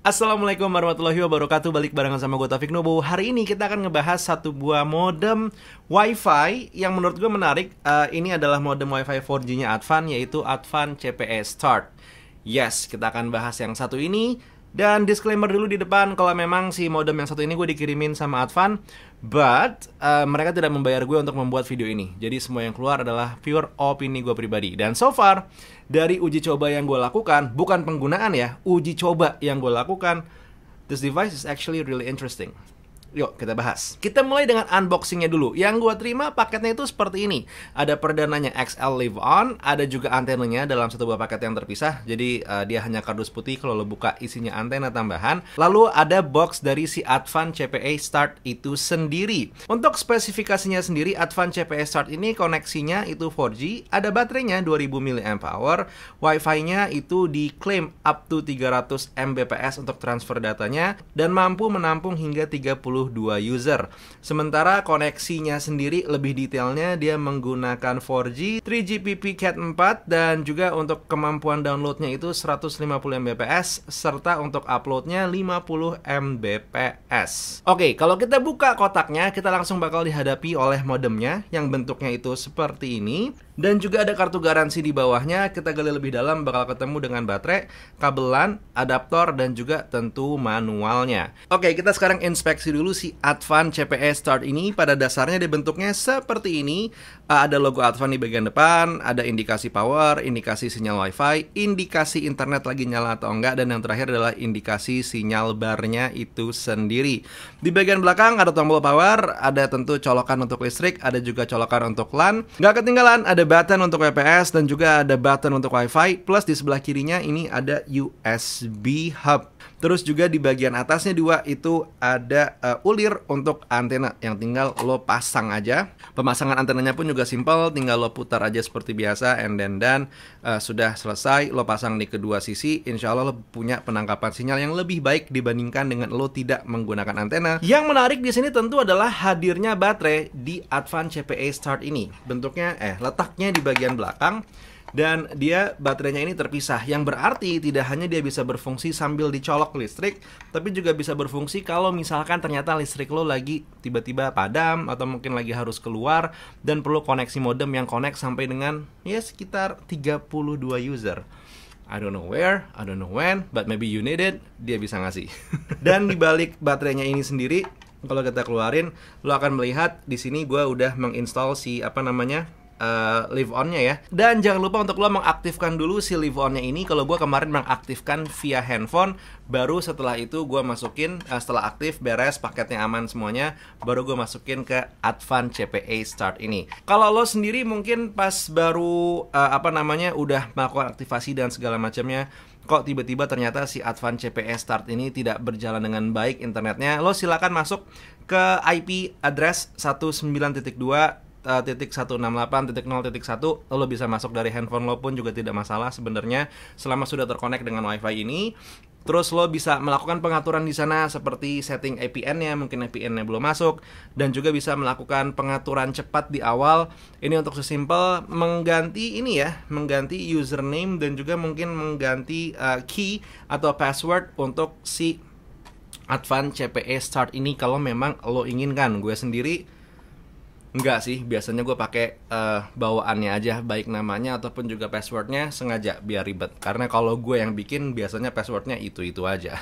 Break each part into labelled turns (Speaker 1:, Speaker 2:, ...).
Speaker 1: Assalamualaikum warahmatullahi wabarakatuh. Balik barengan sama gue Taufik Nubu. Hari ini kita akan ngebahas satu buah modem Wi-Fi yang menurut gue menarik. Ini adalah modem Wi-Fi 4G-nya Advan, yaitu Advan CPE Start. Yes, kita akan bahas yang satu ini. Dan disclaimer dulu di depan, kalau memang si modem yang satu ini gue dikirimin sama Advan, but mereka tidak membayar gue untuk membuat video ini. Jadi semua yang keluar adalah pure opini gue pribadi. Dan so far, dari uji coba yang gue lakukan, bukan penggunaan ya, uji coba yang gue lakukan, this device is actually really interesting. Yuk kita bahas. Kita mulai dengan unboxingnya dulu. Yang gue terima paketnya itu seperti ini. Ada perdananya XL Live On, ada juga antenanya dalam satu buah paket yang terpisah. Jadi dia hanya kardus putih, kalau lo buka isinya antena tambahan. Lalu ada box dari si Advan CPE Start itu sendiri. Untuk spesifikasinya sendiri, Advan CPE Start ini koneksinya itu 4G, ada baterainya 2000 mAh, Wi-Fi-nya itu diklaim up to 300 Mbps untuk transfer datanya, dan mampu menampung hingga 32 user. Sementara koneksinya sendiri lebih detailnya dia menggunakan 4G, 3GPP Cat 4, dan juga untuk kemampuan downloadnya itu 150 Mbps, serta untuk uploadnya 50 Mbps. Oke, kalau kita buka kotaknya, kita langsung bakal dihadapi oleh modemnya yang bentuknya itu seperti ini. Dan juga ada kartu garansi di bawahnya. Kita gali lebih dalam, bakal ketemu dengan baterai, kabelan, adaptor, dan juga tentu manualnya. Oke, kita sekarang inspeksi dulu si Advan CPE Start ini. Pada dasarnya dia bentuknya seperti ini. Ada logo Advan di bagian depan, ada indikasi power, indikasi sinyal Wi-Fi, indikasi internet lagi nyala atau enggak, dan yang terakhir adalah indikasi sinyal barnya itu sendiri. Di bagian belakang ada tombol power, ada tentu colokan untuk listrik, ada juga colokan untuk LAN. Nggak ketinggalan, ada button untuk WPS dan juga ada button untuk Wi-Fi. Plus di sebelah kirinya ini ada USB hub. Terus juga di bagian atasnya dua itu ada ulir untuk antena yang tinggal lo pasang aja. Pemasangan antenanya pun juga simple, tinggal lo putar aja seperti biasa, and then sudah selesai. Lo pasang di kedua sisi, insya Allah lo punya penangkapan sinyal yang lebih baik dibandingkan dengan lo tidak menggunakan antena. Yang menarik di sini tentu adalah hadirnya baterai di Advan CPE Start ini. Bentuknya letaknya di bagian belakang. Dan dia baterainya ini terpisah, yang berarti tidak hanya dia bisa berfungsi sambil dicolok listrik, tapi juga bisa berfungsi kalau misalkan ternyata listrik lo lagi tiba-tiba padam, atau mungkin lagi harus keluar dan perlu koneksi modem yang connect sampai dengan ya sekitar 32 user. I don't know where, I don't know when, but maybe you need it, dia bisa ngasih. Dan di balik baterainya ini sendiri, kalau kita keluarin, lo akan melihat di sini gue udah menginstall si Live On-nya ya. Dan jangan lupa untuk lo mengaktifkan dulu si Live On-nya ini. Kalau gue kemarin mengaktifkan via handphone, baru setelah itu gue masukin, setelah aktif, beres, paketnya aman semuanya, baru gue masukin ke Advan CPE Start ini. Kalau lo sendiri mungkin pas baru udah melakukan aktivasi dan segala macamnya, kok tiba-tiba ternyata si Advan CPE Start ini tidak berjalan dengan baik internetnya, lo silakan masuk ke IP address 19.168.0.1, lo bisa masuk dari handphone lo pun juga tidak masalah sebenarnya, selama sudah terkonek dengan Wi-Fi ini. Terus lo bisa melakukan pengaturan di sana seperti setting APN-nya, mungkin APN-nya belum masuk, dan juga bisa melakukan pengaturan cepat di awal. Ini untuk sesimpel mengganti mengganti username dan juga mungkin mengganti key atau password untuk si Advan CPE Start ini kalau memang lo inginkan. Gue sendiri enggak sih, biasanya gue pakai bawaannya aja, baik namanya ataupun juga passwordnya, sengaja biar ribet. Karena kalau gue yang bikin, biasanya passwordnya itu-itu aja.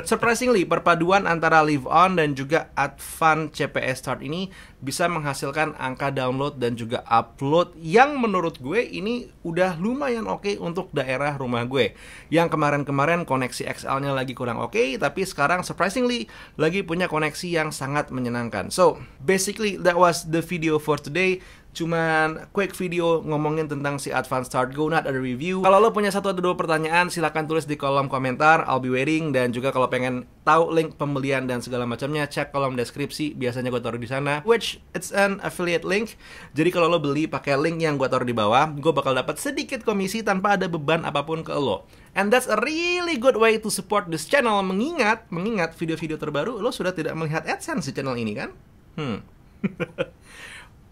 Speaker 1: Surprisingly, perpaduan antara Live On dan juga Advan CPE Start ini bisa menghasilkan angka download dan juga upload yang menurut gue ini udah lumayan oke untuk daerah rumah gue. Yang kemarin-kemarin koneksi XL-nya lagi kurang oke, tapi sekarang surprisingly lagi punya koneksi yang sangat menyenangkan. So, basically that was the video for today. Cuman quick video ngomongin tentang si Advan Start Go, not ada review. Kalau lo punya satu atau dua pertanyaan, silahkan tulis di kolom komentar, I'll be waiting. Dan juga kalau pengen tahu link pembelian dan segala macamnya, cek kolom deskripsi, biasanya gue taruh di sana, which it's an affiliate link. Jadi kalau lo beli pakai link yang gue taruh di bawah, gue bakal dapat sedikit komisi tanpa ada beban apapun ke lo. And that's a really good way to support this channel. Mengingat video-video terbaru lo sudah tidak melihat AdSense di channel ini kan?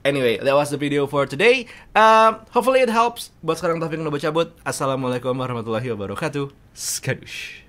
Speaker 1: Anyway, that was the video for today. Hopefully it helps. Buat sekarang Taufik Nubu cabut. Assalamualaikum warahmatullahi wabarakatuh. Skadush.